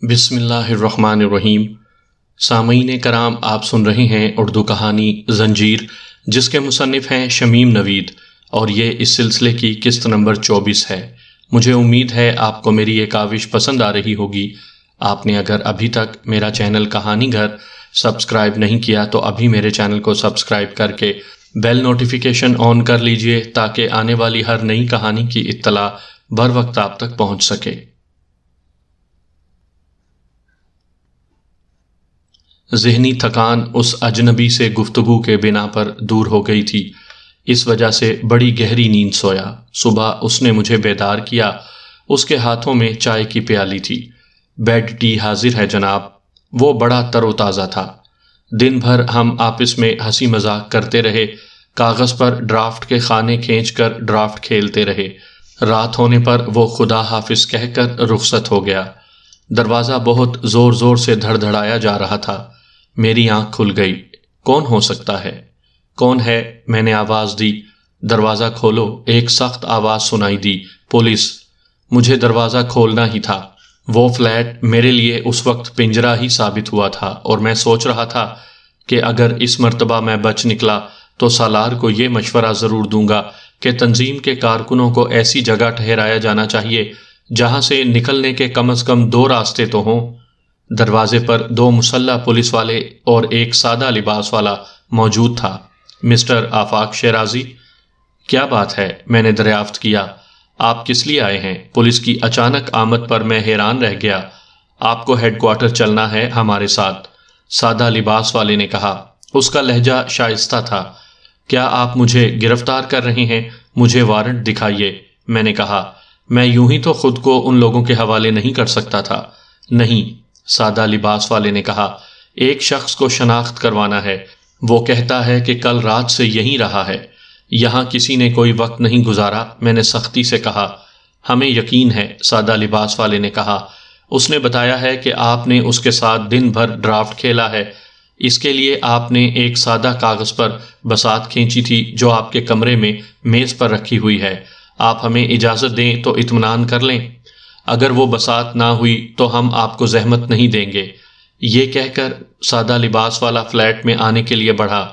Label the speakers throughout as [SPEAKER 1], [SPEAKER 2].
[SPEAKER 1] بسم اللہ الرحمن الرحیم۔ سامعین کرام، آپ سن رہے ہیں اردو کہانی زنجیر، جس کے مصنف ہیں شمیم نوید، اور یہ اس سلسلے کی قسط نمبر 24 ہے۔ مجھے امید ہے آپ کو میری یہ کاوش پسند آ رہی ہوگی۔ آپ نے اگر ابھی تک میرا چینل کہانی گھر سبسکرائب نہیں کیا تو ابھی میرے چینل کو سبسکرائب کر کے بیل نوٹیفیکیشن آن کر لیجئے، تاکہ آنے والی ہر نئی کہانی کی اطلاع بر وقت آپ تک پہنچ سکے۔ ذہنی تھکان اس اجنبی سے گفتگو کے بنا پر دور ہو گئی تھی، اس وجہ سے بڑی گہری نیند سویا۔ صبح اس نے مجھے بیدار کیا۔ اس کے ہاتھوں میں چائے کی پیالی تھی۔ بیڈ ٹی حاضر ہے جناب۔ وہ بڑا تر و تازہ تھا۔ دن بھر ہم آپس میں ہنسی مذاق کرتے رہے، کاغذ پر ڈرافٹ کے خانے کھینچ کر ڈرافٹ کھیلتے رہے۔ رات ہونے پر وہ خدا حافظ کہہ کر رخصت ہو گیا۔ دروازہ بہت زور زور سے دھڑ دھڑایا جا رہا تھا۔ میری آنکھ کھل گئی۔ کون ہو سکتا ہے؟ کون ہے؟ میں نے آواز دی۔ دروازہ کھولو۔ ایک سخت آواز سنائی دی، پولیس۔ مجھے دروازہ کھولنا ہی تھا۔ وہ فلیٹ میرے لیے اس وقت پنجرہ ہی ثابت ہوا تھا، اور میں سوچ رہا تھا کہ اگر اس مرتبہ میں بچ نکلا تو سالار کو یہ مشورہ ضرور دوں گا کہ تنظیم کے کارکنوں کو ایسی جگہ ٹھہرایا جانا چاہیے جہاں سے نکلنے کے کم از کم 2 راستے تو ہوں۔ دروازے پر 2 مسلح پولیس والے اور ایک سادہ لباس والا موجود تھا۔ مسٹر آفاق شیرازی؟ کیا بات ہے؟ میں نے دریافت کیا۔ آپ کس لیے آئے ہیں؟ پولیس کی اچانک آمد پر میں حیران رہ گیا۔ آپ کو ہیڈ کوارٹر چلنا ہے ہمارے ساتھ، سادہ لباس والے نے کہا۔ اس کا لہجہ شائستہ تھا۔ کیا آپ مجھے گرفتار کر رہے ہیں؟ مجھے وارنٹ دکھائیے، میں نے کہا۔ میں یوں ہی تو خود کو ان لوگوں کے حوالے نہیں کر سکتا تھا۔ نہیں، سادہ لباس والے نے کہا، ایک شخص کو شناخت کروانا ہے۔ وہ کہتا ہے کہ کل رات سے یہیں رہا ہے، یہاں کسی نے کوئی وقت نہیں گزارا۔ میں نے سختی سے کہا۔ ہمیں یقین ہے، سادہ لباس والے نے کہا۔ اس نے بتایا ہے کہ آپ نے اس کے ساتھ دن بھر ڈرافٹ کھیلا ہے۔ اس کے لیے آپ نے ایک سادہ کاغذ پر بساط کھینچی تھی جو آپ کے کمرے میں میز پر رکھی ہوئی ہے۔ آپ ہمیں اجازت دیں تو اطمینان کر لیں۔ اگر وہ بساط نہ ہوئی تو ہم آپ کو زحمت نہیں دیں گے۔ یہ کہہ کر سادہ لباس والا فلیٹ میں آنے کے لیے بڑھا۔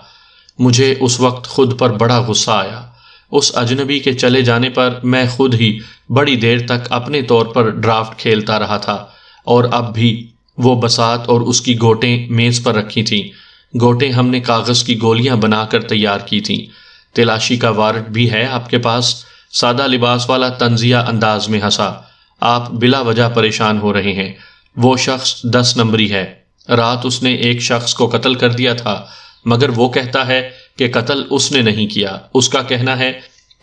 [SPEAKER 1] مجھے اس وقت خود پر بڑا غصہ آیا۔ اس اجنبی کے چلے جانے پر میں خود ہی بڑی دیر تک اپنے طور پر ڈرافٹ کھیلتا رہا تھا، اور اب بھی وہ بساط اور اس کی گوٹیں میز پر رکھی تھیں۔ گوٹیں ہم نے کاغذ کی گولیاں بنا کر تیار کی تھیں۔ تلاشی کا وارنٹ بھی ہے آپ کے پاس؟ سادہ لباس والا طنزیہ انداز میں ہنسا۔ آپ بلا وجہ پریشان ہو رہے ہیں۔ وہ شخص 10 نمبری ہے۔ رات اس نے ایک شخص کو قتل کر دیا تھا، مگر وہ کہتا ہے کہ قتل اس نے نہیں کیا۔ اس کا کہنا ہے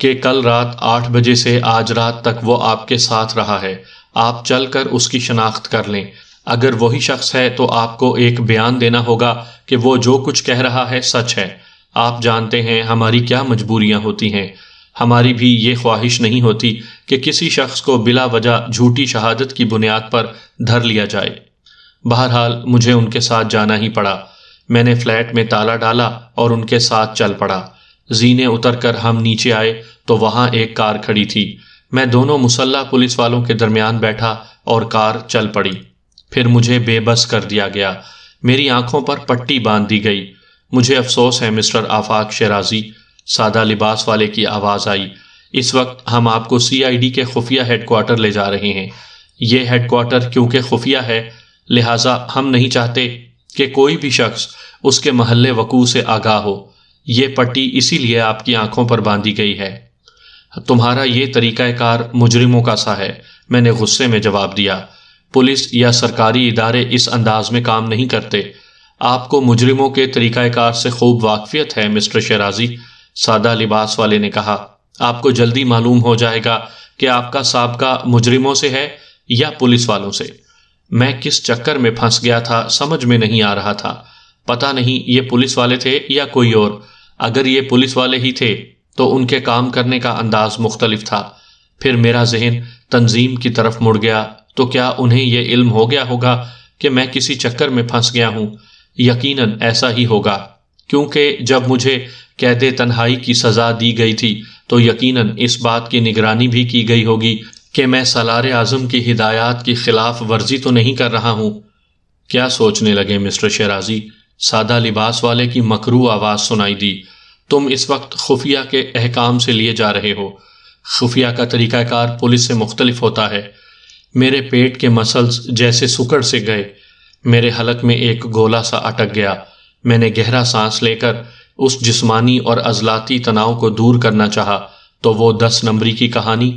[SPEAKER 1] کہ کل رات 8 بجے سے آج رات تک وہ آپ کے ساتھ رہا ہے۔ آپ چل کر اس کی شناخت کر لیں۔ اگر وہی شخص ہے تو آپ کو ایک بیان دینا ہوگا کہ وہ جو کچھ کہہ رہا ہے سچ ہے۔ آپ جانتے ہیں ہماری کیا مجبوریاں ہوتی ہیں۔ ہماری بھی یہ خواہش نہیں ہوتی کہ کسی شخص کو بلا وجہ جھوٹی شہادت کی بنیاد پر دھر لیا جائے۔ بہرحال مجھے ان کے ساتھ جانا ہی پڑا۔ میں نے فلیٹ میں تالا ڈالا اور ان کے ساتھ چل پڑا۔ زینے اتر کر ہم نیچے آئے تو وہاں ایک کار کھڑی تھی۔ میں دونوں مسلح پولیس والوں کے درمیان بیٹھا اور کار چل پڑی۔ پھر مجھے بے بس کر دیا گیا۔ میری آنکھوں پر پٹی باندھ دی گئی۔ مجھے افسوس ہے مسٹر آفاق شیرازی، سادہ لباس والے کی آواز آئی۔ اس وقت ہم آپ کو CID کے خفیہ ہیڈ کوارٹر لے جا رہے ہیں۔ یہ ہیڈ کوارٹر کیونکہ خفیہ ہے، لہٰذا ہم نہیں چاہتے کہ کوئی بھی شخص اس کے محل وقوع سے آگاہ ہو۔ یہ پٹی اسی لیے آپ کی آنکھوں پر باندھی گئی ہے۔ تمہارا یہ طریقہ کار مجرموں کا سا ہے، میں نے غصے میں جواب دیا۔ پولیس یا سرکاری ادارے اس انداز میں کام نہیں کرتے۔ آپ کو مجرموں کے طریقہ کار سے خوب واقفیت ہے مسٹر شیرازی، سادہ لباس والے نے کہا۔ آپ کو جلدی معلوم ہو جائے گا کہ آپ کا سابقہ مجرموں سے ہے یا پولیس والوں سے۔ میں کس چکر میں پھنس گیا تھا سمجھ میں نہیں آ رہا تھا۔ پتہ نہیں یہ پولیس والے تھے یا کوئی اور۔ اگر یہ پولیس والے ہی تھے تو ان کے کام کرنے کا انداز مختلف تھا۔ پھر میرا ذہن تنظیم کی طرف مڑ گیا تو کیا انہیں یہ علم ہو گیا ہوگا کہ میں کسی چکر میں پھنس گیا ہوں؟ یقیناً ایسا ہی ہوگا، کیونکہ جب مجھے قید تنہائی کی سزا دی گئی تھی تو یقیناً اس بات کی نگرانی بھی کی گئی ہوگی کہ میں سالار اعظم کی ہدایات کی خلاف ورزی تو نہیں کر رہا ہوں؟ کیا سوچنے لگے مسٹر شیرازی؟ سادہ لباس والے کی مکروہ آواز سنائی دی۔ تم اس وقت خفیہ کے احکام سے لیے جا رہے ہو۔ خفیہ کا طریقہ کار پولیس سے مختلف ہوتا ہے۔ میرے پیٹ کے مسلز جیسے سکڑ سے گئے، میرے حلق میں ایک گولا سا اٹک گیا۔ میں نے گہرا سانس لے کر اس جسمانی اور عضلاتی تناؤ کو دور کرنا چاہا تو وہ 10 نمبری کی کہانی،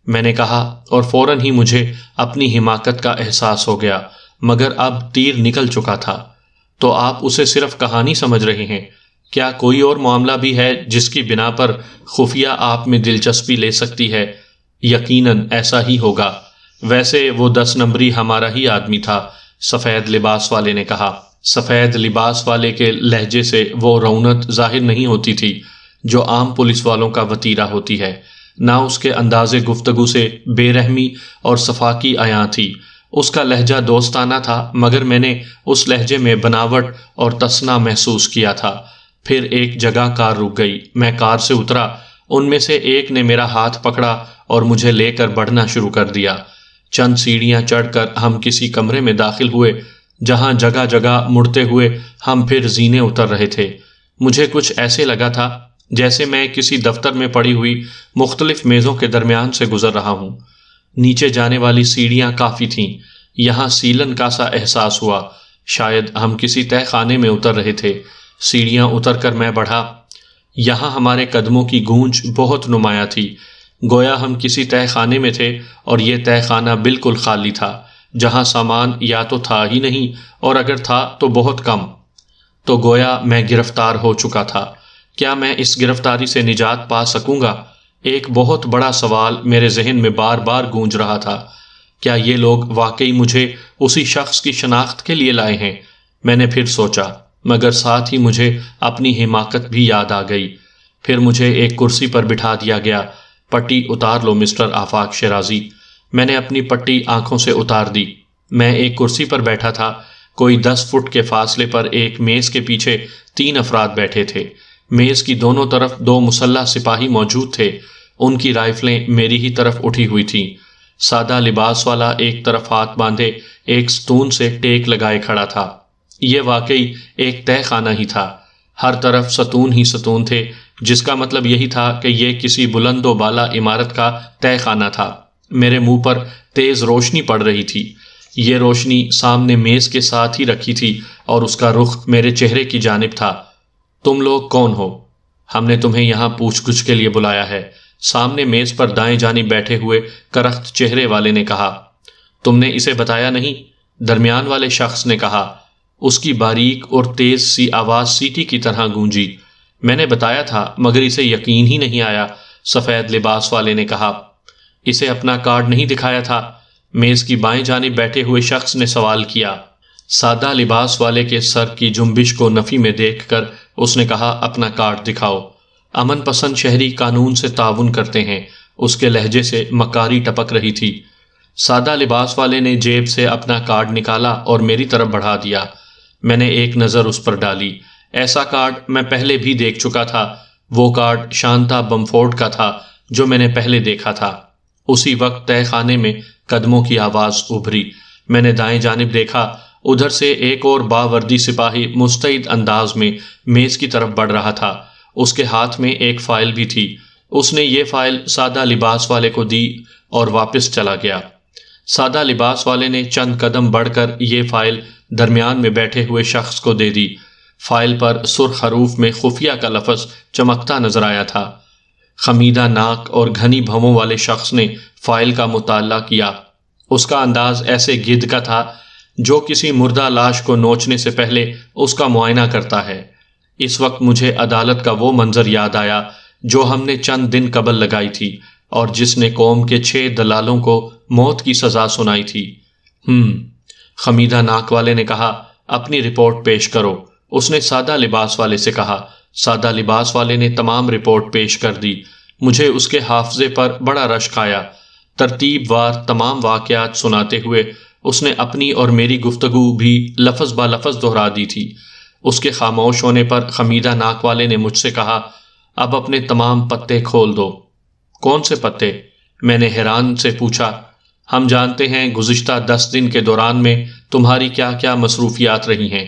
[SPEAKER 1] میں نے کہا، اور فوراً ہی مجھے اپنی حماقت کا احساس ہو گیا، مگر اب تیر نکل چکا تھا۔ تو آپ اسے صرف کہانی سمجھ رہے ہیں؟ کیا کوئی اور معاملہ بھی ہے جس کی بنا پر خفیہ آپ میں دلچسپی لے سکتی ہے؟ یقیناً ایسا ہی ہوگا۔ ویسے وہ 10 نمبری ہمارا ہی آدمی تھا، سفید لباس والے نے کہا۔ سفید لباس والے کے لہجے سے وہ رونق ظاہر نہیں ہوتی تھی جو عام پولیس والوں کا وتیرہ ہوتی ہے، نہ اس کے انداز گفتگو سے بے رحمی اور صفاقی عیاں تھی۔ اس کا لہجہ دوستانہ تھا، مگر میں نے اس لہجے میں بناوٹ اور تصنع محسوس کیا تھا۔ پھر ایک جگہ کار رک گئی، میں کار سے اترا، ان میں سے ایک نے میرا ہاتھ پکڑا اور مجھے لے کر بڑھنا شروع کر دیا۔ چند سیڑھیاں چڑھ کر ہم کسی کمرے میں داخل ہوئے جہاں جگہ جگہ مڑتے ہوئے ہم پھر زینے اتر رہے تھے۔ مجھے کچھ ایسے لگا تھا جیسے میں کسی دفتر میں پڑی ہوئی مختلف میزوں کے درمیان سے گزر رہا ہوں۔ نیچے جانے والی سیڑھیاں کافی تھیں، یہاں سیلن کا سا احساس ہوا، شاید ہم کسی تہہ خانے میں اتر رہے تھے۔ سیڑھیاں اتر کر میں بڑھا، یہاں ہمارے قدموں کی گونج بہت نمایاں تھی، گویا ہم کسی تہہ خانے میں تھے، اور یہ تہہ خانہ بالکل خالی تھا، جہاں سامان یا تو تھا ہی نہیں، اور اگر تھا تو بہت کم۔ تو گویا میں گرفتار ہو چکا تھا۔ کیا میں اس گرفتاری سے نجات پا سکوں گا؟ ایک بہت بڑا سوال میرے ذہن میں بار بار گونج رہا تھا۔ کیا یہ لوگ واقعی مجھے اسی شخص کی شناخت کے لیے لائے ہیں؟ میں نے پھر سوچا، مگر ساتھ ہی مجھے اپنی حماقت بھی یاد آ گئی۔ پھر مجھے ایک کرسی پر بٹھا دیا گیا۔ پٹی اتار لو مسٹر آفاق شیرازی۔ میں نے اپنی پٹی آنکھوں سے اتار دی۔ میں ایک کرسی پر بیٹھا تھا، کوئی 10 فٹ کے فاصلے پر ایک میز کے پیچھے 3 افراد بیٹھے تھے۔ میز کی دونوں طرف 2 مسلح سپاہی موجود تھے، ان کی رائفلیں میری ہی طرف اٹھی ہوئی تھیں۔ سادہ لباس والا ایک طرف ہاتھ باندھے ایک ستون سے ٹیک لگائے کھڑا تھا۔ یہ واقعی ایک تہہ خانہ ہی تھا، ہر طرف ستون ہی ستون تھے، جس کا مطلب یہی تھا کہ یہ کسی بلند و بالا عمارت کا تہہ خانہ تھا۔ میرے منہ پر تیز روشنی پڑ رہی تھی، یہ روشنی سامنے میز کے ساتھ ہی رکھی تھی اور اس کا رخ میرے چہرے کی جانب تھا۔ تم لوگ کون ہو؟ ہم نے تمہیں یہاں پوچھ گچھ کے لیے بلایا ہے، سامنے میز پر دائیں جانب بیٹھے ہوئے کرخت چہرے والے نے کہا۔ تم نے اسے بتایا نہیں؟ درمیان والے شخص نے کہا۔ اس کی باریک اور تیز سی آواز سیٹی کی طرح گونجی۔ میں نے بتایا تھا، مگر اسے یقین ہی نہیں آیا، سفید لباس والے نے کہا۔ اسے اپنا کارڈ نہیں دکھایا تھا؟ میز کی بائیں جانب بیٹھے ہوئے شخص نے سوال کیا۔ سادہ لباس والے کے سر کی جنبش کو نفی میں دیکھ کر اس نے کہا، اپنا کارڈ دکھاؤ۔ امن پسند شہری قانون سے تعاون کرتے ہیں، اس کے لہجے سے مکاری ٹپک رہی تھی۔ سادہ لباس والے نے جیب سے اپنا کارڈ نکالا اور میری طرف بڑھا دیا۔ میں نے ایک نظر اس پر ڈالی، ایسا کارڈ میں پہلے بھی دیکھ چکا تھا، وہ کارڈ شانتا بمفورڈ کا تھا جو میں نے پہلے دیکھا تھا۔ اسی وقت تہہ خانے میں قدموں کی آواز ابھری۔ میں نے دائیں جانب دیکھا، ادھر سے ایک اور باوردی سپاہی مستعد انداز میں میز کی طرف بڑھ رہا تھا، اس کے ہاتھ میں ایک فائل بھی تھی۔ اس نے یہ فائل سادہ لباس والے کو دی اور واپس چلا گیا۔ سادہ لباس والے نے چند قدم بڑھ کر یہ فائل درمیان میں بیٹھے ہوئے شخص کو دے دی۔ فائل پر سرخ حروف میں خفیہ کا لفظ چمکتا نظر آیا تھا۔ خمیدہ ناک اور گھنی بھووں والے شخص نے فائل کا مطالعہ کیا۔ اس کا انداز ایسے گدھ کا تھا جو کسی مردہ لاش کو نوچنے سے پہلے اس کا معائنہ کرتا ہے۔ اس وقت مجھے عدالت کا وہ منظر یاد آیا جو ہم نے چند دن قبل لگائی تھی اور جس نے قوم کے 6 دلالوں کو موت کی سزا سنائی تھی۔ خمیدہ ناک والے نے کہا، اپنی رپورٹ پیش کرو۔ اس نے سادہ لباس والے سے کہا۔ سادہ لباس والے نے تمام رپورٹ پیش کر دی۔ مجھے اس کے حافظے پر بڑا رشک آیا۔ ترتیب وار تمام واقعات سناتے ہوئے اس نے اپنی اور میری گفتگو بھی لفظ با لفظ دہرا دی تھی۔ اس کے خاموش ہونے پر خمیدہ ناک والے نے مجھ سے کہا، اب اپنے تمام پتے کھول دو۔ کون سے پتے؟ میں نے حیران سے پوچھا، ہم جانتے ہیں گزشتہ 10 دن کے دوران میں تمہاری کیا کیا مصروفیات رہی ہیں،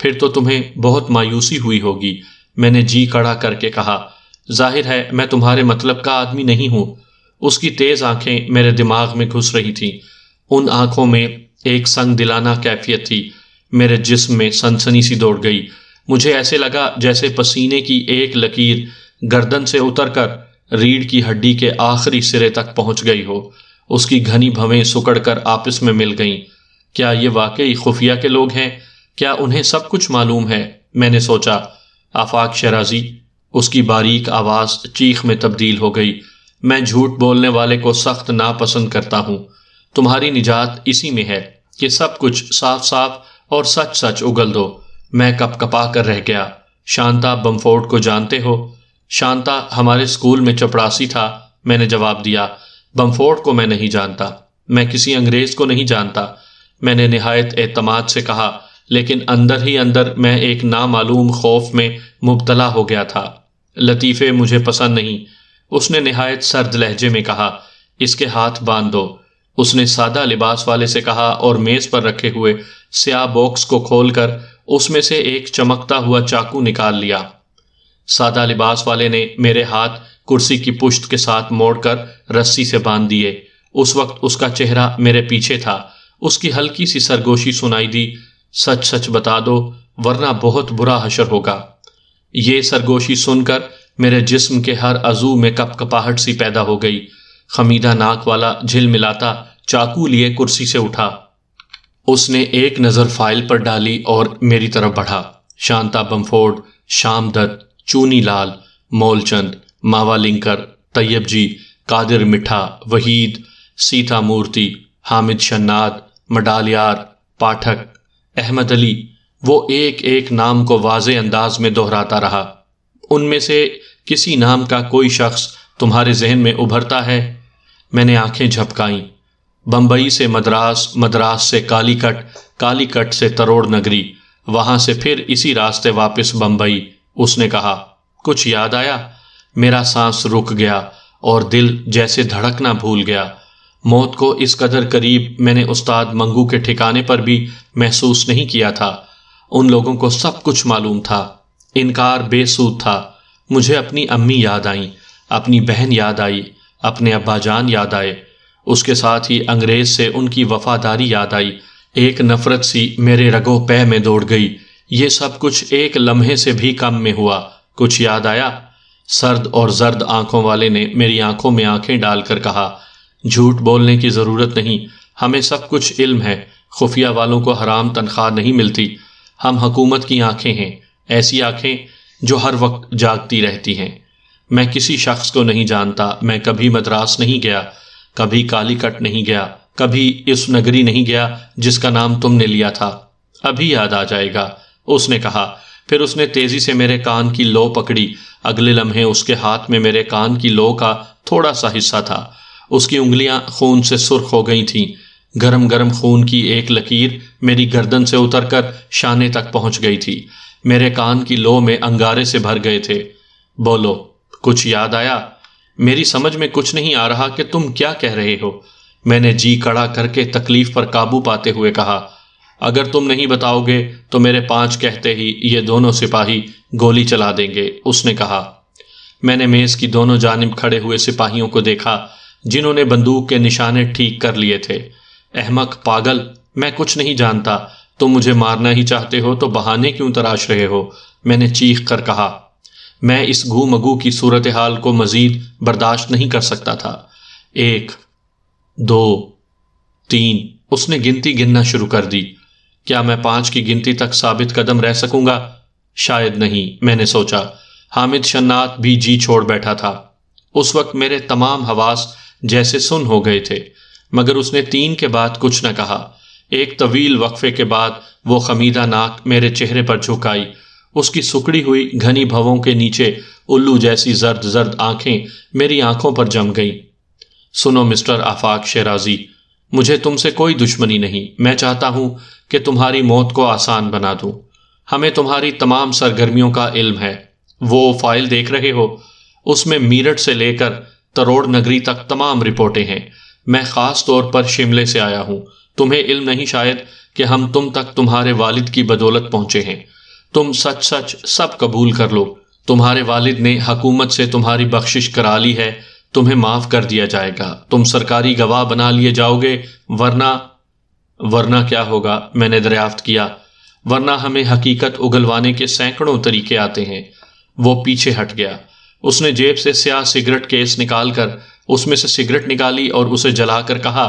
[SPEAKER 1] پھر تو تمہیں بہت مایوسی ہوئی ہوگی۔ میں نے جی کڑا کر کے کہا، ظاہر ہے میں تمہارے مطلب کا آدمی نہیں ہوں۔ اس کی تیز آنکھیں میرے دماغ میں گھس رہی تھیں، ان آنکھوں میں ایک سنگ دلانہ کیفیت تھی۔ میرے جسم میں سنسنی سی دوڑ گئی، مجھے ایسے لگا جیسے پسینے کی ایک لکیر گردن سے اتر کر ریڑھ کی ہڈی کے آخری سرے تک پہنچ گئی ہو۔ اس کی گھنی بھویں سکڑ کر آپس میں مل گئیں۔ کیا یہ واقعی خفیہ کے لوگ ہیں؟ کیا انہیں سب کچھ معلوم ہے؟ میں نے سوچا۔ آفاق شیرازی، اس کی باریک آواز چیخ میں تبدیل ہو گئی، میں جھوٹ بولنے والے کو سخت ناپسند کرتا ہوں۔ تمہاری نجات اسی میں ہے کہ سب کچھ صاف صاف اور سچ سچ اگل دو۔ میں کپ کپا کر رہ گیا۔ شانتا بمفورڈ کو جانتے ہو؟ شانتا ہمارے اسکول میں چپڑاسی تھا، میں نے جواب دیا۔ بمفورڈ کو میں نہیں جانتا، میں کسی انگریز کو نہیں جانتا، میں نے نہایت اعتماد سے کہا، لیکن اندر ہی اندر میں ایک نامعلوم خوف میں مبتلا ہو گیا تھا۔ لطیفے مجھے پسند نہیں، اس نے نہایت سرد لہجے میں کہا۔ اس کے ہاتھ باندھ دو، اس نے سادہ لباس والے سے کہا اور میز پر رکھے ہوئے سیاہ باکس کو کھول کر اس میں سے ایک چمکتا ہوا چاقو نکال لیا۔ سادہ لباس والے نے میرے ہاتھ کرسی کی پشت کے ساتھ موڑ کر رسی سے باندھ دیے۔ اس وقت اس کا چہرہ میرے پیچھے تھا۔ اس کی ہلکی سی سرگوشی سنائی دی، سچ سچ بتا دو ورنہ بہت برا حشر ہوگا۔ یہ سرگوشی سن کر میرے جسم کے ہر عضو میں کپ کپاہٹ سی پیدا ہو گئی۔ خمیدہ ناک والا جھل ملاتا چاقو لیے کرسی سے اٹھا۔ اس نے ایک نظر فائل پر ڈالی اور میری طرف بڑھا۔ شانتا بمفورڈ، شام دت، چونی لال، مول چند، ماوا لنکر، طیب جی، قادر مٹھا، وحید، سیتا مورتی، حامد شناد، مڈالیار، پاٹھک، احمد علی، وہ ایک ایک نام کو واضح انداز میں دہراتا رہا۔ ان میں سے کسی نام کا کوئی شخص تمہارے ذہن میں ابھرتا ہے؟ میں نے آنکھیں جھپکائیں۔ بمبئی سے مدراس، مدراس سے کالی کٹ، کالی کٹ سے تروڑ نگری، وہاں سے پھر اسی راستے واپس بمبئی۔ اس نے کہا، کچھ یاد آیا؟ میرا سانس رک گیا اور دل جیسے دھڑکنا بھول گیا۔ موت کو اس قدر قریب میں نے استاد منگو کے ٹھکانے پر بھی محسوس نہیں کیا تھا۔ ان لوگوں کو سب کچھ معلوم تھا، انکار بے سود تھا۔ مجھے اپنی امی یاد آئیں، اپنی بہن یاد آئی، اپنے ابا جان یاد آئے، اس کے ساتھ ہی انگریز سے ان کی وفاداری یاد آئی۔ ایک نفرت سی میرے رگو پے میں دوڑ گئی۔ یہ سب کچھ ایک لمحے سے بھی کم میں ہوا۔ کچھ یاد آیا؟ سرد اور زرد آنکھوں والے نے میری آنکھوں میں آنکھیں ڈال کر کہا، جھوٹ بولنے کی ضرورت نہیں، ہمیں سب کچھ علم ہے۔ خفیہ والوں کو حرام تنخواہ نہیں ملتی۔ ہم حکومت کی آنکھیں ہیں، ایسی آنکھیں جو ہر وقت جاگتی رہتی ہیں۔ میں کسی شخص کو نہیں جانتا، میں کبھی مدراس نہیں گیا، کبھی کالی کٹ نہیں گیا، کبھی اس نگری نہیں گیا جس کا نام تم نے لیا تھا۔ ابھی یاد آ جائے گا، اس نے کہا۔ پھر اس نے تیزی سے میرے کان کی لو پکڑی۔ اگلے لمحے اس کے ہاتھ میں میرے کان کی لو کا تھوڑا سا حصہ تھا۔ اس کی انگلیاں خون سے سرخ ہو گئی تھیں۔ گرم گرم خون کی ایک لکیر میری گردن سے اتر کر شانے تک پہنچ گئی تھی۔ میرے کان کی لو میں انگارے سے بھر گئے تھے۔ بولو، کچھ یاد آیا؟ میری سمجھ میں کچھ نہیں آ رہا کہ تم کیا کہہ رہے ہو، میں نے جی کڑا کر کے تکلیف پر قابو پاتے ہوئے کہا۔ اگر تم نہیں بتاؤ گے تو میرے 5 کہتے ہی یہ دونوں سپاہی گولی چلا دیں گے، اس نے کہا۔ میں نے میز کی دونوں جانب کھڑے ہوئے سپاہیوں کو دیکھا جنہوں نے بندوق کے نشانے ٹھیک کر لیے تھے۔ احمق پاگل، میں کچھ نہیں جانتا، تم مجھے مارنا ہی چاہتے ہو تو بہانے کیوں تراش رہے ہو، میں نے چیخ کر کہا۔ میں اس گو مگو کی صورتحال کو مزید برداشت نہیں کر سکتا تھا۔ 1 2 3، اس نے گنتی گننا شروع کر دی۔ کیا میں 5 کی گنتی تک ثابت قدم رہ سکوں گا؟ شاید نہیں، میں نے سوچا۔ حامد شنات بھی جی چھوڑ بیٹھا تھا۔ اس وقت میرے تمام حواس جیسے سن ہو گئے تھے، مگر اس نے 3 کے بعد کچھ نہ کہا۔ ایک طویل وقفے کے بعد وہ خمیدہ ناک میرے چہرے پر جھکائی۔ اس کی سکڑی ہوئی گھنی بھووں کے نیچے الو جیسی زرد زرد آنکھیں میری آنکھوں پر جم گئیں۔ سنو مسٹر آفاق شیرازی، مجھے تم سے کوئی دشمنی نہیں، میں چاہتا ہوں کہ تمہاری موت کو آسان بنا دوں۔ ہمیں تمہاری تمام سرگرمیوں کا علم ہے۔ وہ فائل دیکھ رہے ہو، اس میں میرٹھ سے لے کر تروڑ نگری تک تمام رپورٹیں ہیں۔ میں خاص طور پر شملے سے آیا ہوں۔ تمہیں علم نہیں شاید کہ ہم تم تک تمہارے والد کی بدولت پہنچے ہیں۔ تم سچ سچ سب قبول کر لو۔ تمہارے والد نے حکومت سے تمہاری بخشش کرا لی ہے، تمہیں معاف کر دیا جائے گا، تم سرکاری گواہ بنا لیے جاؤ گے، ورنہ کیا ہوگا؟ میں نے دریافت کیا۔ ورنہ ہمیں حقیقت اگلوانے کے سینکڑوں طریقے آتے ہیں۔ وہ پیچھے ہٹ گیا۔ اس نے جیب سے سیاہ سگریٹ کیس نکال کر اس میں سے سگریٹ نکالی اور اسے جلا کر کہا،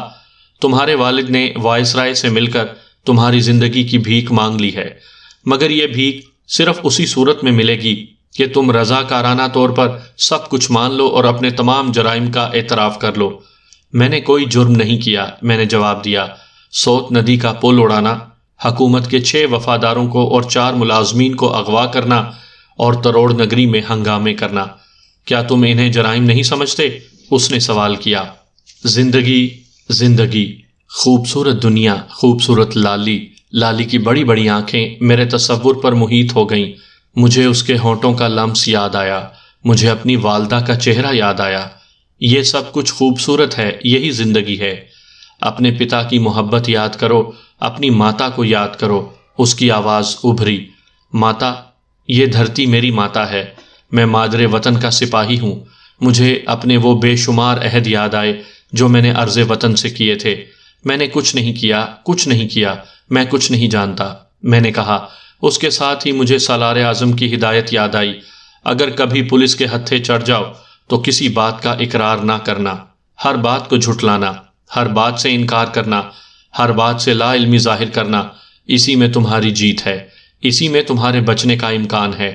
[SPEAKER 1] تمہارے والد نے وائسرائے سے مل کر تمہاری زندگی کی بھیک مانگ لی ہے، مگر یہ بھیک صرف اسی صورت میں ملے گی کہ تم رضاکارانہ طور پر سب کچھ مان لو اور اپنے تمام جرائم کا اعتراف کر لو۔ میں نے کوئی جرم نہیں کیا، میں نے جواب دیا۔ سوت ندی کا پل اڑانا، حکومت کے 6 وفاداروں کو اور 4 ملازمین کو اغوا کرنا اور تروڑ نگری میں ہنگامے کرنا، کیا تم انہیں جرائم نہیں سمجھتے؟ اس نے سوال کیا۔ زندگی، خوبصورت دنیا، خوبصورت لالی کی بڑی بڑی آنکھیں میرے تصور پر محیط ہو گئیں۔ مجھے اس کے ہونٹوں کا لمس یاد آیا، مجھے اپنی والدہ کا چہرہ یاد آیا۔ یہ سب کچھ خوبصورت ہے، یہی زندگی ہے۔ اپنے پتا کی محبت یاد کرو، اپنی ماتا کو یاد کرو۔ اس کی آواز ابھری۔ ماتا، یہ دھرتی میری ماتا ہے، میں مادر وطن کا سپاہی ہوں۔ مجھے اپنے وہ بے شمار عہد یاد آئے جو میں نے عرض وطن سے کیے تھے۔ میں نے کچھ نہیں کیا، میں کچھ نہیں جانتا، میں نے کہا۔ اس کے ساتھ ہی مجھے سالار اعظم کی ہدایت یاد آئی، اگر کبھی پولیس کے ہتھے چڑھ جاؤ تو کسی بات کا اقرار نہ کرنا، ہر بات کو جھٹلانا، ہر بات سے انکار کرنا، ہر بات سے لا علمی ظاہر کرنا۔ اسی میں تمہاری جیت ہے، اسی میں تمہارے بچنے کا امکان ہے۔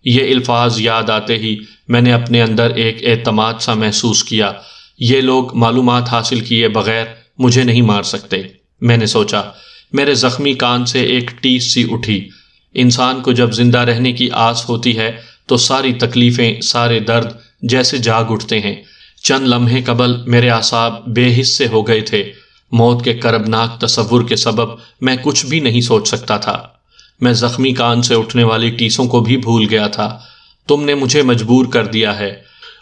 [SPEAKER 1] یہ الفاظ یاد آتے ہی میں نے اپنے اندر ایک اعتماد سا محسوس کیا۔ یہ لوگ معلومات حاصل کیے بغیر مجھے نہیں مار سکتے، میں نے سوچا۔ میرے زخمی کان سے ایک ٹیس سی اٹھی۔ انسان کو جب زندہ رہنے کی آس ہوتی ہے تو ساری تکلیفیں، سارے درد جیسے جاگ اٹھتے ہیں۔ چند لمحے قبل میرے اعصاب بے حس سے ہو گئے تھے۔ موت کے کربناک تصور کے سبب میں کچھ بھی نہیں سوچ سکتا تھا۔ میں زخمی کان سے اٹھنے والی ٹیسوں کو بھی بھول گیا تھا۔ تم نے مجھے مجبور کر دیا ہے،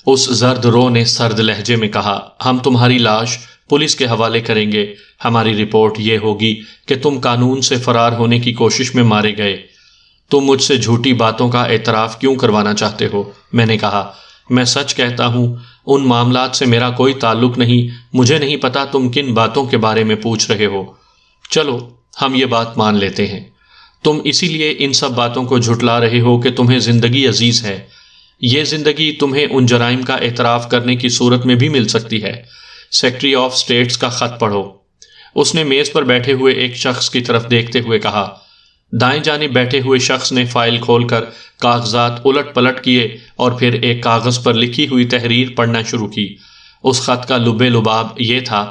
[SPEAKER 1] اس زرد رو نے سرد لہجے میں کہا۔ ہم تمہاری لاش پولیس کے حوالے کریں گے۔ ہماری رپورٹ یہ ہوگی کہ تم قانون سے فرار ہونے کی کوشش میں مارے گئے۔ تم مجھ سے جھوٹی باتوں کا اعتراف کیوں کروانا چاہتے ہو؟ میں نے کہا۔ میں سچ کہتا ہوں، ان معاملات سے میرا کوئی تعلق نہیں۔ مجھے نہیں پتا تم کن باتوں کے بارے میں پوچھ رہے ہو۔ چلو ہم یہ بات مان لیتے ہیں، تم اسی لیے ان سب باتوں کو جھٹلا رہے ہو کہ تمہیں زندگی عزیز ہے۔ یہ زندگی تمہیں ان جرائم کا اعتراف کرنے کی صورت میں بھی مل سکتی ہے۔ سیکرٹری آف اسٹیٹس کا خط پڑھو۔ اس نے میز پر بیٹھے ہوئے ایک شخص کی طرف دیکھتے ہوئے کہا۔ دائیں جانب بیٹھے ہوئے شخص نے فائل کھول کر کاغذات الٹ پلٹ کیے اور پھر ایک کاغذ پر لکھی ہوئی تحریر پڑھنا شروع کی۔ اس خط کا لب لباب یہ تھا: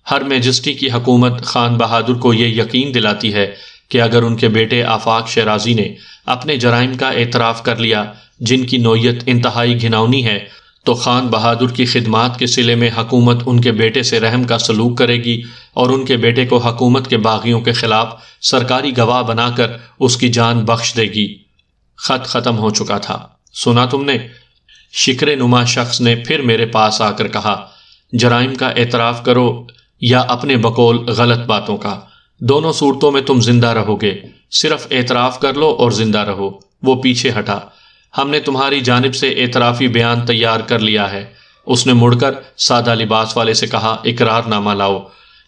[SPEAKER 1] ہر میجسٹی کی حکومت خان بہادر کو یہ یقین دلاتی ہے کہ اگر ان کے بیٹے آفاق شیرازی نے اپنے جرائم کا اعتراف کر لیا، جن کی نوعیت انتہائی گھناؤنی ہے، تو خان بہادر کی خدمات کے صلے میں حکومت ان کے بیٹے سے رحم کا سلوک کرے گی اور ان کے بیٹے کو حکومت کے باغیوں کے خلاف سرکاری گواہ بنا کر اس کی جان بخش دے گی۔ خط ختم ہو چکا تھا۔ سنا تم نے؟ شکر نما شخص نے پھر میرے پاس آ کر کہا، جرائم کا اعتراف کرو یا اپنے بقول غلط باتوں کا، دونوں صورتوں میں تم زندہ رہو گے۔ صرف اعتراف کر لو اور زندہ رہو۔ وہ پیچھے ہٹا۔ ہم نے تمہاری جانب سے اعترافی بیان تیار کر لیا ہے۔ اس نے مڑ کر سادہ لباس والے سے کہا، اقرار نامہ لاؤ۔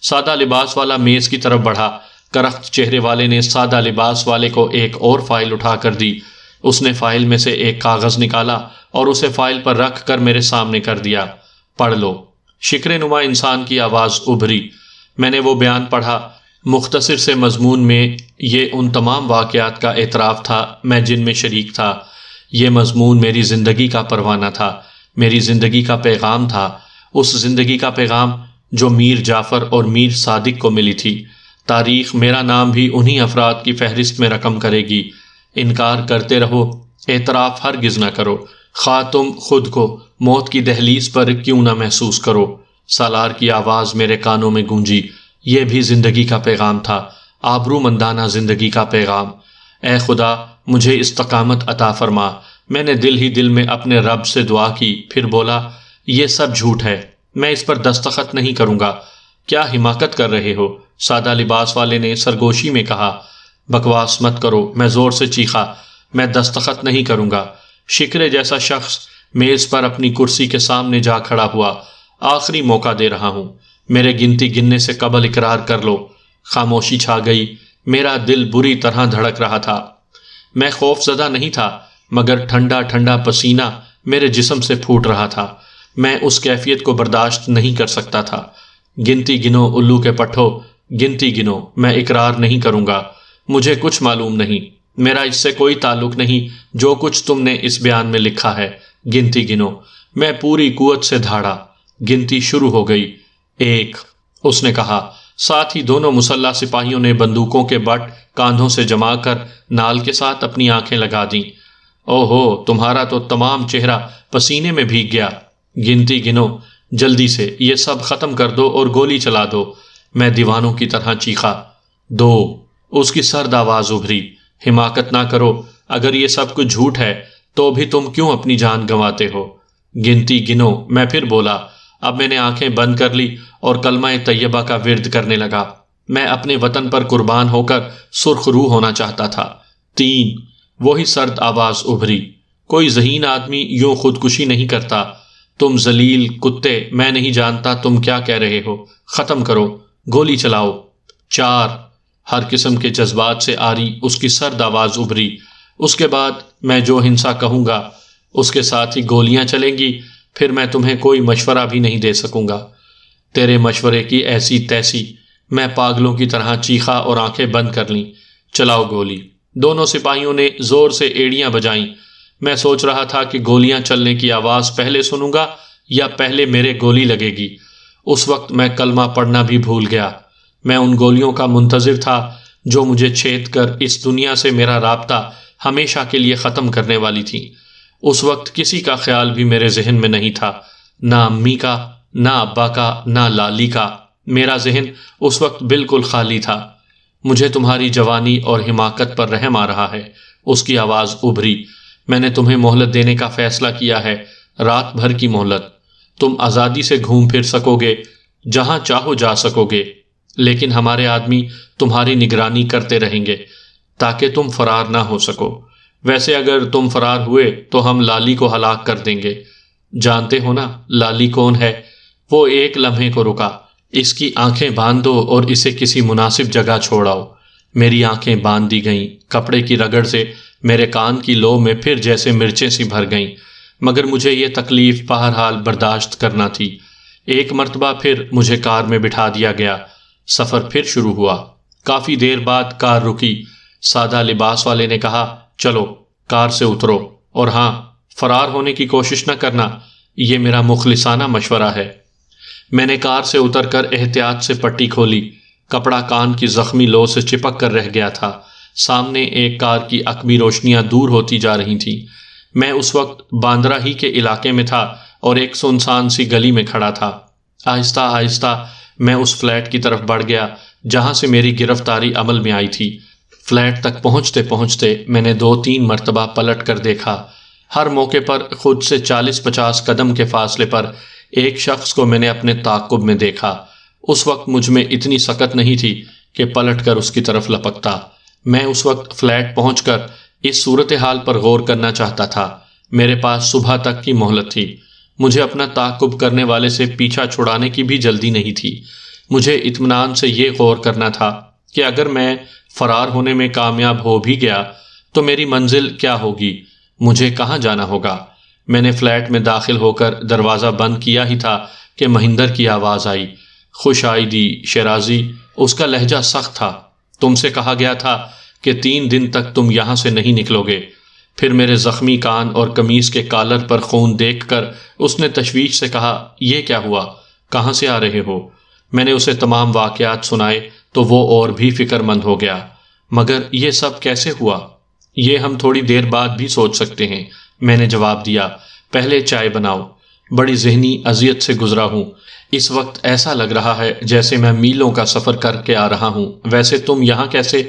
[SPEAKER 1] سادہ لباس والا میز کی طرف بڑھا۔ کرخت چہرے والے نے سادہ لباس والے کو ایک اور فائل اٹھا کر دی۔ اس نے فائل میں سے ایک کاغذ نکالا اور اسے فائل پر رکھ کر میرے سامنے کر دیا۔ پڑھ لو۔ شکر نما انسان کی آواز ابھری۔ میں نے وہ بیان پڑھا۔ مختصر سے مضمون میں یہ ان تمام واقعات کا اعتراف تھا میں جن میں شریک تھا۔ یہ مضمون میری زندگی کا پروانہ تھا، میری زندگی کا پیغام تھا، اس زندگی کا پیغام جو میر جعفر اور میر صادق کو ملی تھی۔ تاریخ میرا نام بھی انہی افراد کی فہرست میں رقم کرے گی۔ انکار کرتے رہو، اعتراف ہرگز نہ کرو، خواہ تم خود کو موت کی دہلیز پر کیوں نہ محسوس کرو۔ سالار کی آواز میرے کانوں میں گونجی۔ یہ بھی زندگی کا پیغام تھا، آبرو مندانہ زندگی کا پیغام۔ اے خدا، مجھے استقامت عطا فرما۔ میں نے دل ہی دل میں اپنے رب سے دعا کی، پھر بولا، یہ سب جھوٹ ہے، میں اس پر دستخط نہیں کروں گا۔ کیا حماقت کر رہے ہو؟ سادہ لباس والے نے سرگوشی میں کہا۔ بکواس مت کرو، میں زور سے چیخا، میں دستخط نہیں کروں گا۔ شکرے جیسا شخص میز پر اپنی کرسی کے سامنے جا کھڑا ہوا۔ آخری موقع دے رہا ہوں، میرے گنتی گننے سے قبل اقرار کر لو۔ خاموشی چھا گئی، میرا دل بری طرح دھڑک رہا تھا۔ میں خوف زدہ نہیں تھا، مگر ٹھنڈا ٹھنڈا پسینہ میرے جسم سے پھوٹ رہا تھا۔ میں اس کیفیت کو برداشت نہیں کر سکتا تھا۔ گنتی گنو الو کے پٹھو، گنتی گنو، میں اقرار نہیں کروں گا۔ مجھے کچھ معلوم نہیں، میرا اس سے کوئی تعلق نہیں جو کچھ تم نے اس بیان میں لکھا ہے۔ گنتی گنو۔ میں پوری قوت سے دھاڑا۔ گنتی شروع ہو گئی۔ 1، اس نے کہا۔ ساتھ ہی دونوں مسلح سپاہیوں نے بندوقوں کے بٹ کاندھوں سے جما کر نال کے ساتھ اپنی آنکھیں لگا دیں۔ او ہو، تمہارا تو تمام چہرہ پسینے میں بھیگ گیا۔ گنتی گنو، جلدی سے یہ سب ختم کر دو اور گولی چلا دو، میں دیوانوں کی طرح چیخا۔ 2، اس کی سرد آواز ابھری۔ حماقت نہ کرو، اگر یہ سب کچھ جھوٹ ہے تو بھی تم کیوں اپنی جان گنواتے ہو؟ گنتی گنو، میں پھر بولا۔ اب میں نے آنکھیں بند کر لی اور کلمہ طیبہ کا ورد کرنے لگا۔ میں اپنے وطن پر قربان ہو کر سرخ روح ہونا چاہتا تھا۔ 3، وہی سرد آواز ابھری۔ کوئی ذہین آدمی یوں خودکشی نہیں کرتا۔ تم ذلیل کتے، میں نہیں جانتا تم کیا کہہ رہے ہو، ختم کرو، گولی چلاؤ۔ 4، ہر قسم کے جذبات سے آری اس کی سرد آواز ابھری۔ اس کے بعد میں جو ہنسا کہوں گا اس کے ساتھ ہی گولیاں چلیں گی، پھر میں تمہیں کوئی مشورہ بھی نہیں دے سکوں گا۔ تیرے مشورے کی ایسی تیسی، میں پاگلوں کی طرح چیخا اور آنکھیں بند کر لیں۔ چلاؤ گولی۔ دونوں سپاہیوں نے زور سے ایڑیاں بجائیں۔ میں سوچ رہا تھا کہ گولیاں چلنے کی آواز پہلے سنوں گا یا پہلے میرے گولی لگے گی۔ اس وقت میں کلمہ پڑھنا بھی بھول گیا۔ میں ان گولیوں کا منتظر تھا جو مجھے چھید کر اس دنیا سے میرا رابطہ ہمیشہ کے لیے ختم کرنے والی تھی۔ اس وقت کسی کا خیال بھی میرے ذہن میں نہیں تھا، نہ امی کا، نہ ابا کا، نہ لالی کا۔ میرا ذہن اس وقت بالکل خالی تھا۔ مجھے تمہاری جوانی اور حماقت پر رحم آ رہا ہے، اس کی آواز ابھری۔ میں نے تمہیں مہلت دینے کا فیصلہ کیا ہے، رات بھر کی مہلت۔ تم آزادی سے گھوم پھر سکو گے، جہاں چاہو جا سکو گے، لیکن ہمارے آدمی تمہاری نگرانی کرتے رہیں گے تاکہ تم فرار نہ ہو سکو۔ ویسے اگر تم فرار ہوئے تو ہم لالی کو ہلاک کر دیں گے۔ جانتے ہو نا لالی کون ہے؟ وہ ایک لمحے کو رکا۔ اس کی آنکھیں باندھ دو اور اسے کسی مناسب جگہ چھوڑاؤ۔ میری آنکھیں باندھ دی گئیں۔ کپڑے کی رگڑ سے میرے کان کی لو میں پھر جیسے مرچیں سی بھر گئیں، مگر مجھے یہ تکلیف بہرحال برداشت کرنا تھی۔ ایک مرتبہ پھر مجھے کار میں بٹھا دیا گیا۔ سفر پھر شروع ہوا۔ کافی دیر بعد کار رکی۔ سادہ لباس والے نے کہا، چلو کار سے اترو، اور ہاں، فرار ہونے کی کوشش نہ کرنا، یہ میرا مخلصانہ مشورہ ہے۔ میں نے کار سے اتر کر احتیاط سے پٹی کھولی۔ کپڑا کان کی زخمی لو سے چپک کر رہ گیا تھا۔ سامنے ایک کار کی عقبی روشنیاں دور ہوتی جا رہی تھیں۔ میں اس وقت باندرا ہی کے علاقے میں تھا اور ایک سنسان سی گلی میں کھڑا تھا۔ آہستہ آہستہ میں اس فلیٹ کی طرف بڑھ گیا جہاں سے میری گرفتاری عمل میں آئی تھی۔ فلیٹ تک پہنچتے پہنچتے میں نے 2-3 مرتبہ پلٹ کر دیکھا۔ ہر موقع پر خود سے 40-50 قدم کے فاصلے پر ایک شخص کو میں نے اپنے تعاقب میں دیکھا۔ اس وقت مجھ میں اتنی سکت نہیں تھی کہ پلٹ کر اس کی طرف لپکتا۔ میں اس وقت فلیٹ پہنچ کر اس صورتحال پر غور کرنا چاہتا تھا۔ میرے پاس صبح تک کی مہلت تھی۔ مجھے اپنا تعاقب کرنے والے سے پیچھا چھڑانے کی بھی جلدی نہیں تھی۔ مجھے اطمینان سے یہ غور کرنا تھا کہ اگر میں فرار ہونے میں کامیاب ہو بھی گیا تو میری منزل کیا ہوگی، مجھے کہاں جانا ہوگا۔ میں نے فلیٹ میں داخل ہو کر دروازہ بند کیا ہی تھا کہ مہندر کی آواز آئی۔ خوش آئیدی شیرازی، اس کا لہجہ سخت تھا۔ تم سے کہا گیا تھا کہ 3 دن تک تم یہاں سے نہیں نکلو گے۔ پھر میرے زخمی کان اور قمیص کے کالر پر خون دیکھ کر اس نے تشویش سے کہا، یہ کیا ہوا؟ کہاں سے آ رہے ہو؟ میں نے اسے تمام واقعات سنائے تو وہ اور بھی فکر مند ہو گیا۔ مگر یہ سب کیسے ہوا؟ یہ ہم تھوڑی دیر بعد بھی سوچ سکتے ہیں، میں نے جواب دیا۔ پہلے چائے بناؤ، بڑی ذہنی اذیت سے گزرا ہوں۔ اس وقت ایسا لگ رہا ہے جیسے میں میلوں کا سفر کر کے آ رہا ہوں۔ ویسے تم یہاں کیسے؟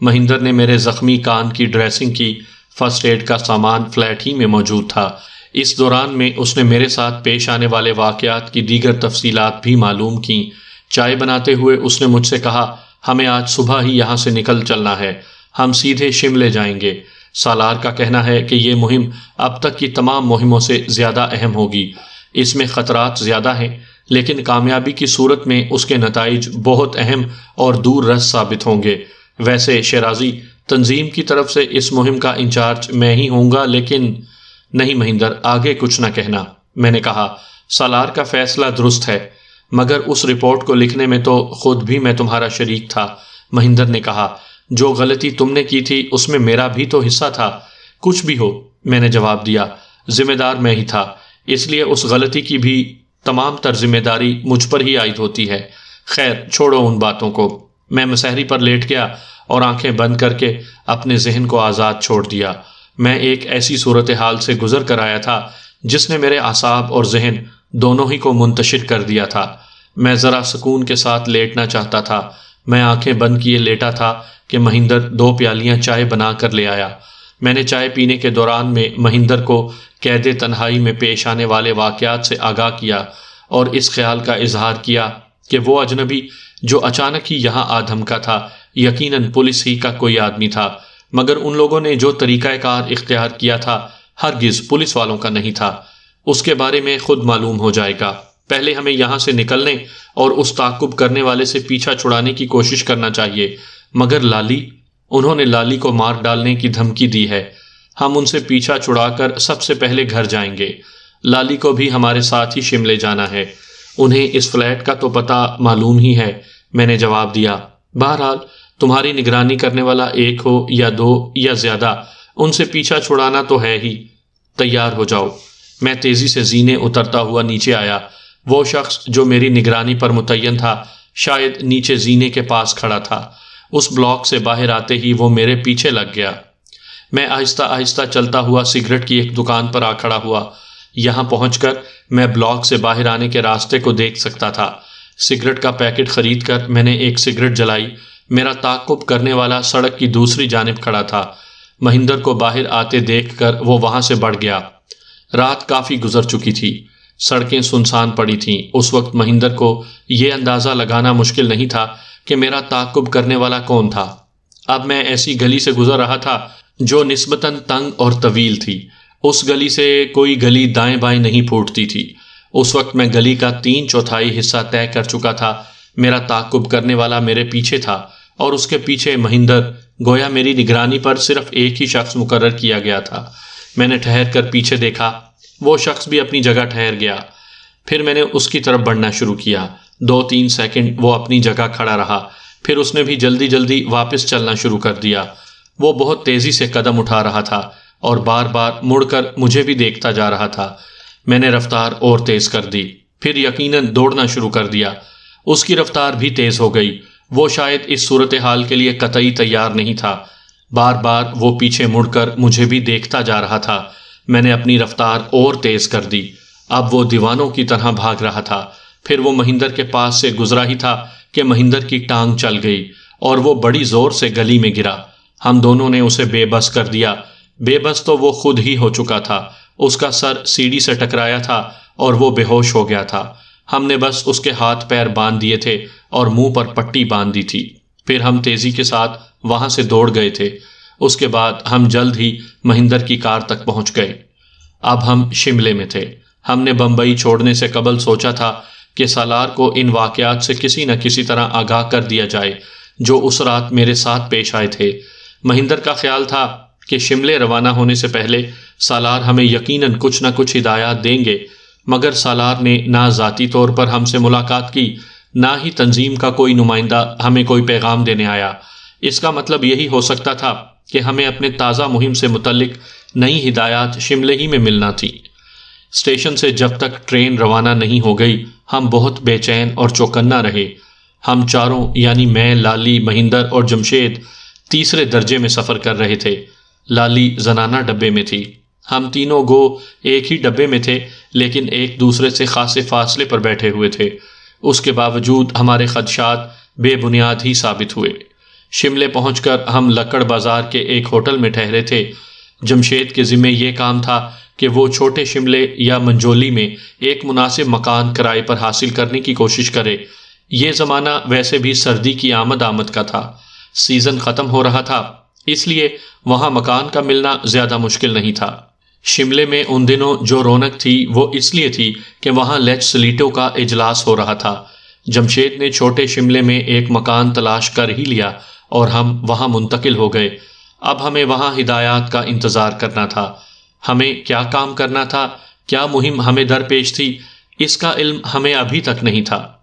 [SPEAKER 1] مہندر نے میرے زخمی کان کی ڈریسنگ کی۔ فرسٹ ایڈ کا سامان فلیٹ ہی میں موجود تھا۔ اس دوران میں اس نے میرے ساتھ پیش آنے والے واقعات کی دیگر تفصیلات بھی معلوم کیں۔ چائے بناتے ہوئے اس نے مجھ سے کہا، ہمیں آج صبح ہی یہاں سے نکل چلنا ہے، ہم سیدھے شملے جائیں گے۔ سالار کا کہنا ہے کہ یہ مہم اب تک کی تمام مہموں سے زیادہ اہم ہوگی۔ اس میں خطرات زیادہ ہیں، لیکن کامیابی کی صورت میں اس کے نتائج بہت اہم اور دور رس ثابت ہوں گے۔ ویسے شیرازی، تنظیم کی طرف سے اس مہم کا انچارج میں ہی ہوں گا، لیکن نہیں مہندر، آگے کچھ نہ کہنا۔ میں نے کہا، سالار کا فیصلہ درست ہے، مگر اس رپورٹ کو لکھنے میں تو خود بھی میں تمہارا شریک تھا۔ مہندر نے کہا، جو غلطی تم نے کی تھی اس میں میرا بھی تو حصہ تھا۔ کچھ بھی ہو، میں نے جواب دیا، ذمہ دار میں ہی تھا، اس لیے اس غلطی کی بھی تمام تر ذمہ داری مجھ پر ہی عائد ہوتی ہے۔ خیر چھوڑو ان باتوں کو۔ میں مسہری پر لیٹ گیا اور آنکھیں بند کر کے اپنے ذہن کو آزاد چھوڑ دیا۔ میں ایک ایسی صورتحال سے گزر کر آیا تھا جس نے میرے اعصاب اور ذہن دونوں ہی کو منتشر کر دیا تھا۔ میں ذرا سکون کے ساتھ لیٹنا چاہتا تھا۔ میں آنکھیں بند کیے لیٹا تھا کہ مہندر 2 پیالیاں چائے بنا کر لے آیا۔ میں نے چائے پینے کے دوران میں مہندر کو قید تنہائی میں پیش آنے والے واقعات سے آگاہ کیا اور اس خیال کا اظہار کیا کہ وہ اجنبی جو اچانک ہی یہاں آ دھمکا تھا یقیناً پولیس ہی کا کوئی آدمی تھا، مگر ان لوگوں نے جو طریقہ کار اختیار کیا تھا ہرگز پولیس والوں کا نہیں تھا۔ اس کے بارے میں خود معلوم ہو جائے گا۔ پہلے ہمیں یہاں سے نکلنے اور اس تعقب کرنے والے سے پیچھا چھڑانے کی کوشش کرنا چاہیے، مگر لالی، انہوں نے لالی کو مار ڈالنے کی دھمکی دی ہے۔ ہم ان سے پیچھا چھڑا کر سب سے پہلے گھر جائیں گے۔ لالی کو بھی ہمارے ساتھ ہی شملے جانا ہے، انہیں اس فلیٹ کا تو پتہ معلوم ہی ہے، میں نے جواب دیا۔ بہرحال تمہاری نگرانی کرنے والا 1 ہو یا 2 یا زیادہ، ان سے پیچھا چھڑانا تو ہے ہی۔ تیار ہو جاؤ۔ میں تیزی سے زینے اترتا ہوا نیچے آیا۔ وہ شخص جو میری نگرانی پر متعین تھا شاید نیچے زینے کے پاس کھڑا تھا۔ اس بلاک سے باہر آتے ہی وہ میرے پیچھے لگ گیا۔ میں آہستہ آہستہ چلتا ہوا سگریٹ کی ایک دکان پر آ کھڑا ہوا۔ یہاں پہنچ کر میں بلاک سے باہر آنے کے راستے کو دیکھ سکتا تھا۔ سگریٹ کا پیکٹ خرید کر میں نے ایک سگریٹ جلائی۔ میرا تعقب کرنے والا سڑک کی دوسری جانب کھڑا تھا۔ مہندر کو باہر آتے دیکھ کر وہ وہاں سے بڑھ گیا۔ رات کافی گزر چکی تھی، سڑکیں سنسان پڑی تھیں۔ اس وقت مہندر کو یہ اندازہ لگانا مشکل نہیں تھا کہ میرا تعقب کرنے والا کون تھا۔ اب میں ایسی گلی سے گزر رہا تھا جو نسبتاً تنگ اور طویل تھی۔ اس گلی سے کوئی گلی دائیں بائیں نہیں پھوٹتی تھی۔ اس وقت میں گلی کا 3/4 حصہ طے کر چکا تھا۔ میرا تعقب کرنے والا میرے پیچھے تھا اور اس کے پیچھے مہندر، گویا میری نگرانی پر صرف ایک ہی شخص مقرر کیا گیا تھا۔ میں نے ٹھہر کر پیچھے دیکھا، وہ شخص بھی اپنی جگہ ٹھہر گیا۔ پھر میں نے اس کی طرف بڑھنا شروع کیا۔ 2-3 سیکنڈ وہ اپنی جگہ کھڑا رہا، پھر اس نے بھی جلدی جلدی واپس چلنا شروع کر دیا۔ وہ بہت تیزی سے قدم اٹھا رہا تھا اور بار بار مڑ کر مجھے بھی دیکھتا جا رہا تھا۔ میں نے رفتار اور تیز کر دی، پھر یقیناً دوڑنا شروع کر دیا۔ اس کی رفتار بھی تیز ہو گئی۔ وہ شاید اس صورتحال کے لیے قطعی تیار نہیں تھا۔ بار بار وہ پیچھے مڑ کر مجھے بھی دیکھتا جا رہا تھا۔ میں نے اپنی رفتار اور تیز کر دی۔ اب وہ دیوانوں کی طرح بھاگ رہا تھا۔ پھر وہ مہندر کے پاس سے گزرا ہی تھا کہ مہندر کی ٹانگ چل گئی اور وہ بڑی زور سے گلی میں گرا۔ ہم دونوں نے اسے بے بس کر دیا۔ بے بس تو وہ خود ہی ہو چکا تھا۔ اس کا سر سیڑھی سے ٹکرایا تھا اور وہ بے ہوش ہو گیا تھا۔ ہم نے بس اس کے ہاتھ پیر باندھ دیے تھے اور منہ پر پٹی باندھ دی تھی۔ پھر ہم تیزی کے ساتھ وہاں سے دوڑ گئے تھے۔ اس کے بعد ہم جلد ہی مہندر کی کار تک پہنچ گئے۔ اب ہم شملے میں تھے۔ ہم نے بمبئی چھوڑنے سے قبل سوچا تھا کہ سالار کو ان واقعات سے کسی نہ کسی طرح آگاہ کر دیا جائے جو اس رات میرے ساتھ پیش آئے تھے۔ مہندر کا خیال تھا کہ شملے روانہ ہونے سے پہلے سالار ہمیں یقیناً کچھ نہ کچھ ہدایات دیں گے، مگر سالار نے نہ ذاتی طور پر ہم سے ملاقات کی، نہ ہی تنظیم کا کوئی نمائندہ ہمیں کوئی پیغام دینے آیا۔ اس کا مطلب یہی ہو سکتا تھا کہ ہمیں اپنے تازہ مہم سے متعلق نئی ہدایات شملے ہی میں ملنا تھی۔ اسٹیشن سے جب تک ٹرین روانہ نہیں ہو گئی ہم بہت بے چین اور چوکنا رہے۔ ہم چاروں یعنی میں، لالی، مہندر اور جمشید تیسرے درجے میں سفر کر رہے تھے۔ لالی زنانہ ڈبے میں تھی۔ ہم تینوں گو ایک ہی ڈبے میں تھے لیکن ایک دوسرے سے خاصے فاصلے پر بیٹھے ہوئے تھے۔ اس کے باوجود ہمارے خدشات بے بنیاد ہی ثابت ہوئے۔ شملے پہنچ کر ہم لکڑ بازار کے ایک ہوٹل میں ٹھہرے تھے۔ جمشید کے ذمے یہ کام تھا کہ وہ چھوٹے شملے یا منجولی میں ایک مناسب مکان کرائے پر حاصل کرنے کی کوشش کرے۔ یہ زمانہ ویسے بھی سردی کی آمد کا تھا، سیزن ختم ہو رہا تھا، اس لیے وہاں مکان کا ملنا زیادہ مشکل نہیں تھا۔ شملے میں ان دنوں جو رونق تھی وہ اس لیے تھی کہ وہاں لیجسلیٹو کا اجلاس ہو رہا تھا۔ جمشید نے چھوٹے شملے میں ایک مکان تلاش کر ہی لیا اور ہم وہاں منتقل ہو گئے۔ اب ہمیں وہاں ہدایات کا انتظار کرنا تھا۔ ہمیں کیا کام کرنا تھا، کیا مہم ہمیں درپیش تھی، اس کا علم ہمیں ابھی تک نہیں تھا۔